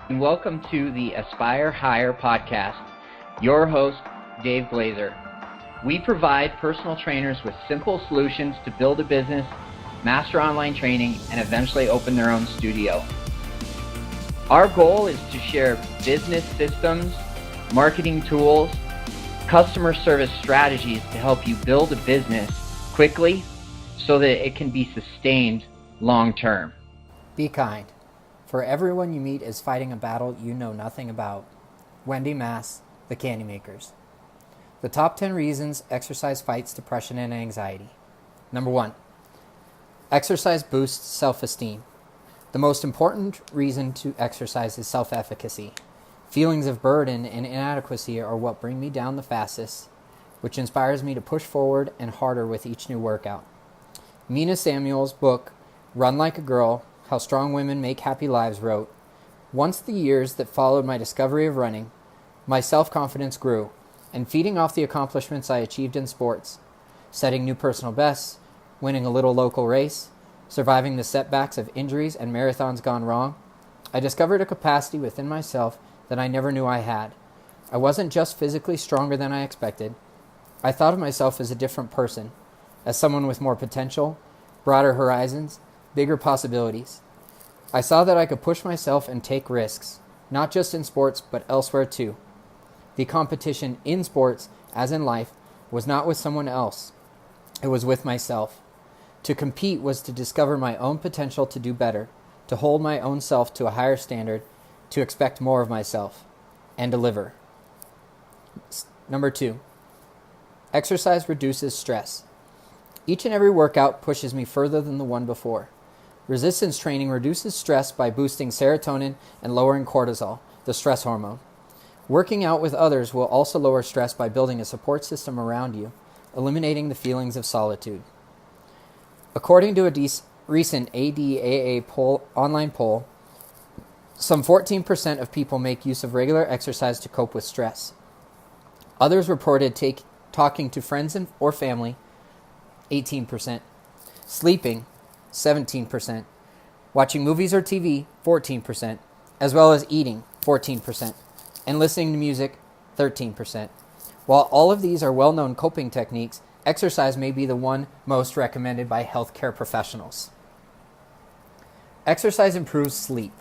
and welcome to the Aspire Higher podcast. Your host, Dave Glaser. We provide personal trainers with simple solutions to build a business, master online training, and eventually open their own studio. Our goal is to share business systems, marketing tools, customer service strategies to help you build a business quickly so that it can be sustained long term. Be kind, for everyone you meet is fighting a battle you know nothing about. Wendy Mass, The Candy Makers. The top 10 reasons exercise fights depression and anxiety. Number 1. Exercise boosts self-esteem. The most important reason to exercise is self-efficacy. Feelings of burden and inadequacy are what bring me down the fastest, which inspires me to push forward and harder with each new workout. Mina Samuel's book, Run Like a Girl, How Strong Women Make Happy Lives wrote, "Once the years that followed my discovery of running, my self-confidence grew, and feeding off the accomplishments I achieved in sports, setting new personal bests, winning a little local race, surviving the setbacks of injuries and marathons gone wrong, I discovered a capacity within myself that I never knew I had. I wasn't just physically stronger than I expected. I thought of myself as a different person, as someone with more potential, broader horizons, bigger possibilities. I saw that I could push myself and take risks, not just in sports, but elsewhere too. The competition in sports, as in life, was not with someone else. It was with myself. To compete was to discover my own potential to do better, to hold my own self to a higher standard, to expect more of myself, and deliver." Number 2. Exercise reduces stress. Each and every workout pushes me further than the one before. Resistance training reduces stress by boosting serotonin and lowering cortisol, the stress hormone. Working out with others will also lower stress by building a support system around you, eliminating the feelings of solitude. According to a recent ADAA online poll, some 14% of people make use of regular exercise to cope with stress. Others reported talking to friends or family, 18%, sleeping, 17%, watching movies or TV, 14%, as well as eating, 14%, and listening to music, 13%. While all of these are well-known coping techniques, exercise may be the one most recommended by healthcare professionals. Exercise improves sleep.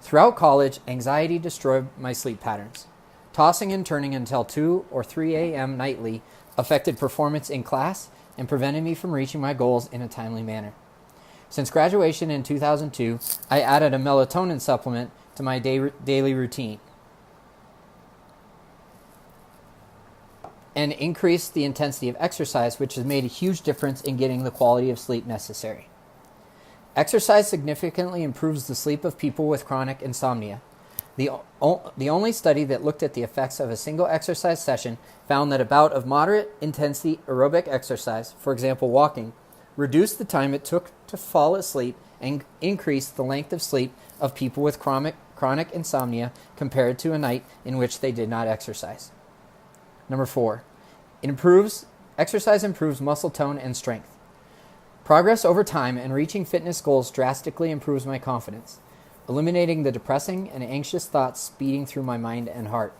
Throughout college, anxiety destroyed my sleep patterns. Tossing and turning until 2 or 3 a.m. nightly affected performance in class and prevented me from reaching my goals in a timely manner. Since graduation in 2002, I added a melatonin supplement to my daily routine and increased the intensity of exercise, which has made a huge difference in getting the quality of sleep necessary. Exercise significantly improves the sleep of people with chronic insomnia. The only study that looked at the effects of a single exercise session found that a bout of moderate intensity aerobic exercise, for example walking, reduced the time it took to fall asleep and increased the length of sleep of people with chronic insomnia compared to a night in which they did not exercise. Number 4. Exercise improves muscle tone and strength. Progress over time and reaching fitness goals drastically improves my confidence, eliminating the depressing and anxious thoughts speeding through my mind and heart.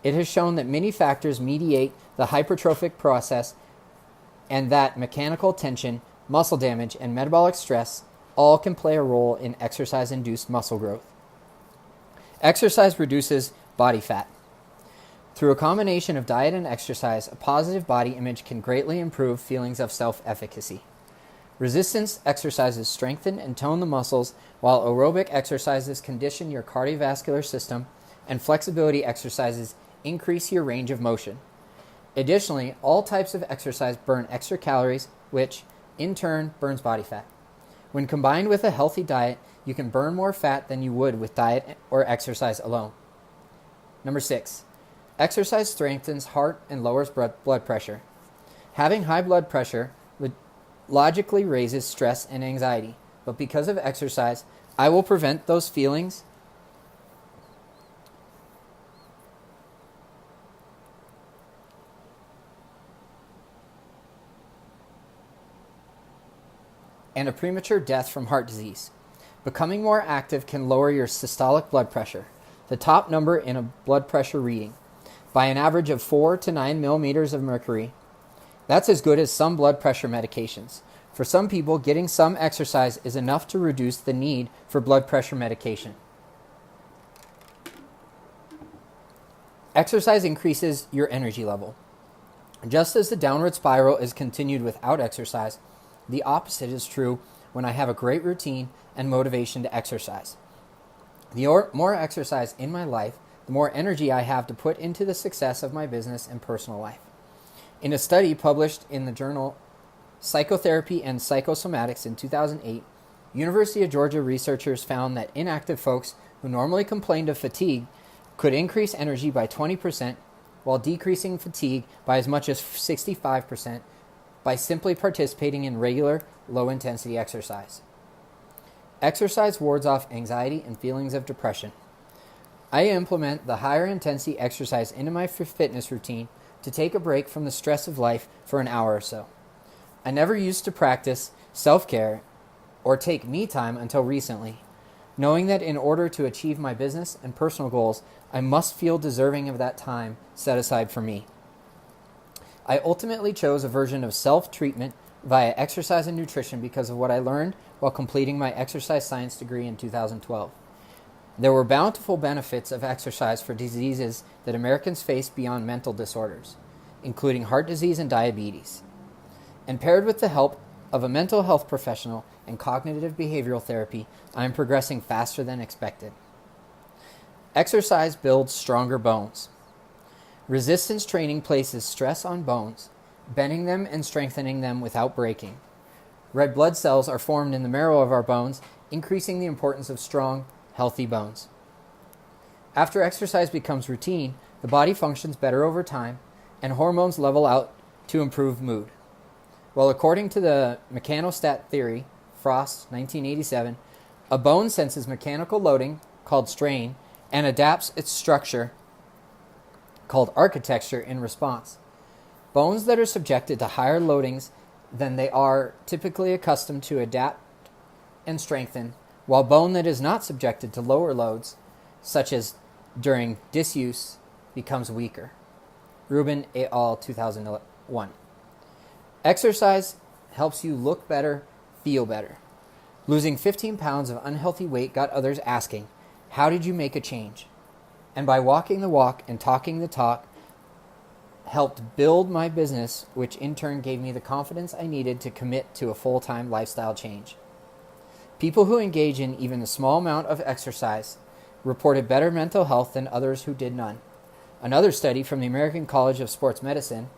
It has shown that many factors mediate the hypertrophic process and that mechanical tension, muscle damage, and metabolic stress all can play a role in exercise-induced muscle growth. Exercise reduces body fat. Through a combination of diet and exercise, a positive body image can greatly improve feelings of self-efficacy. Resistance exercises strengthen and tone the muscles, while aerobic exercises condition your cardiovascular system, and flexibility exercises increase your range of motion. Additionally, all types of exercise burn extra calories, which, in turn, burns body fat. When combined with a healthy diet, you can burn more fat than you would with diet or exercise alone. Number 6. Exercise strengthens heart and lowers blood pressure. Having high blood pressure logically raises stress and anxiety, but because of exercise, I will prevent those feelings and a premature death from heart disease. Becoming more active can lower your systolic blood pressure, the top number in a blood pressure reading, by an average of 4 to 9 millimeters of mercury. That's as good as some blood pressure medications. For some people, getting some exercise is enough to reduce the need for blood pressure medication. Exercise increases your energy level. Just as the downward spiral is continued without exercise, the opposite is true when I have a great routine and motivation to exercise. The more exercise in my life, the more energy I have to put into the success of my business and personal life. In a study published in the journal Psychotherapy and Psychosomatics in 2008, University of Georgia researchers found that inactive folks who normally complained of fatigue could increase energy by 20%, while decreasing fatigue by as much as 65% by simply participating in regular, low-intensity exercise. Exercise wards off anxiety and feelings of depression. I implement the higher intensity exercise into my fitness routine to take a break from the stress of life for an hour or so. I never used to practice self-care or take me time until recently, knowing that in order to achieve my business and personal goals, I must feel deserving of that time set aside for me. I ultimately chose a version of self-treatment via exercise and nutrition because of what I learned while completing my exercise science degree in 2012. There were bountiful benefits of exercise for diseases that Americans face beyond mental disorders, including heart disease and diabetes. And paired with the help of a mental health professional and cognitive behavioral therapy, I am progressing faster than expected. Exercise builds stronger bones. Resistance training places stress on bones, bending them and strengthening them without breaking. Red blood cells are formed in the marrow of our bones, increasing the importance of strong, healthy bones. After exercise becomes routine, the body functions better over time, and hormones level out to improve mood. Well, according to the mechanostat theory, Frost, 1987, a bone senses mechanical loading, called strain, and adapts its structure, called architecture, in response. Bones that are subjected to higher loadings than they are typically accustomed to adapt and strengthen, while bone that is not subjected to lower loads, such as during disuse, becomes weaker. Rubin et al. 2001. Exercise helps you look better, feel better. Losing 15 pounds of unhealthy weight got others asking, how did you make a change? And by walking the walk and talking the talk, helped build my business, which in turn gave me the confidence I needed to commit to a full-time lifestyle change. People who engage in even a small amount of exercise reported better mental health than others who did none. Another study from the American College of Sports Medicine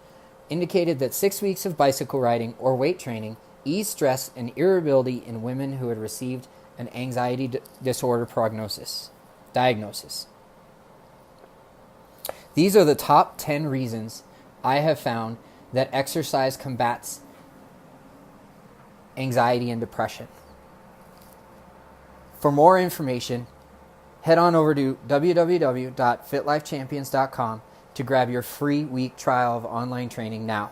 indicated that 6 weeks of bicycle riding or weight training eased stress and irritability in women who had received an anxiety disorder diagnosis. These are the top 10 reasons I have found that exercise combats anxiety and depression. For more information, head on over to www.fitlifechampions.com to grab your free week trial of online training now.